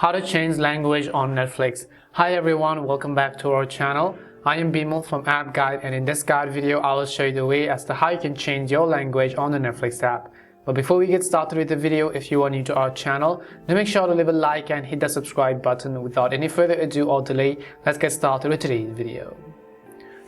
How to change language on Netflix. Hi everyone, welcome back to our channel. I am Bimal from App Guide, and in this guide video I will show you the way as to how you can change your language on the Netflix app. But before we get started with the video, if you are new to our channel, then make sure to leave a like and hit the subscribe button. Without any further ado or delay, let's get started with today's video.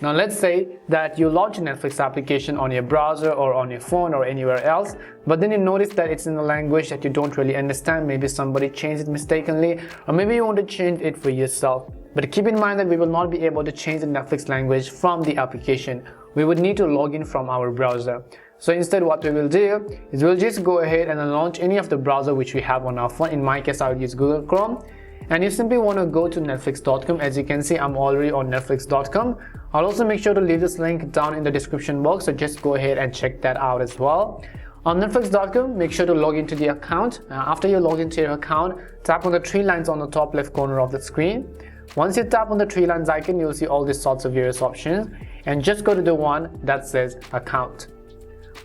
Now let's say that you launch a Netflix application on your browser or on your phone or anywhere else, but then you notice that it's in a language that you don't really understand. Maybe somebody changed it mistakenly, or maybe you want to change it for yourself. But keep in mind that we will not be able to change the Netflix language from the application. We would need to log in from our browser. So instead what we will do is we'll just go ahead and launch any of the browser which we have on our phone. In my case I would use Google Chrome. And you simply want to go to netflix.com. As you can see, I'm already on netflix.com. I'll also make sure to leave this link down in the description box, so just go ahead and check that out as well. On netflix.com, make sure to log into the account. After you log into your account, tap on the three lines on the top left corner of the screen. Once you tap on the three lines icon, you'll see all these sorts of various options, and just go to the one that says account.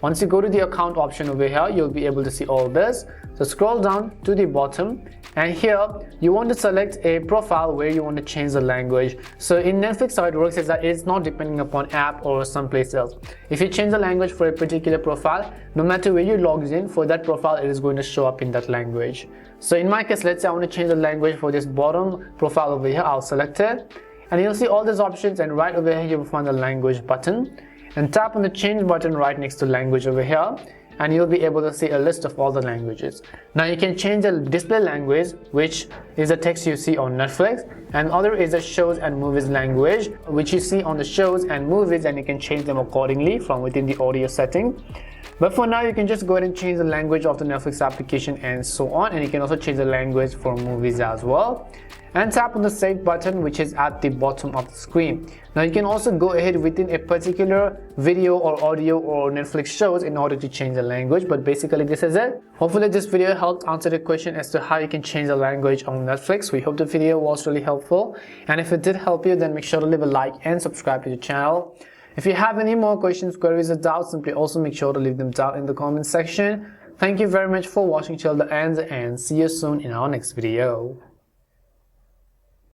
Once you go to the account option over here, you'll be able to see all this. So scroll down to the bottom, and here you want to select a profile where you want to change the language. So in Netflix, how it works is that it's not depending upon app or someplace else. If you change the language for a particular profile, no matter where you log in for that profile, it is going to show up in that language. So in my case, let's say I want to change the language for this bottom profile over here. I'll select it, and you'll see all these options, and right over here you will find the language button, and tap on the change button right next to language over here, and you'll be able to see a list of all the languages. Now you can change the display language, which is the text you see on Netflix, and other is the shows and movies language, which you see on the shows and movies, and you can change them accordingly from within the audio setting. But for now, you can just go ahead and change the language of the Netflix application and so on, and you can also change the language for movies as well. And tap on the save button, which is at the bottom of the screen. Now you can also go ahead within a particular video or audio or Netflix shows in order to change the language, but basically this is it. Hopefully this video helped answer the question as to how you can change the language on Netflix. We hope the video was really helpful, and if it did help you, then make sure to leave a like and subscribe to the channel. If you have any more questions, queries or doubts, simply also make sure to leave them down in the comment section. Thank you very much for watching till the end, and see you soon in our next video.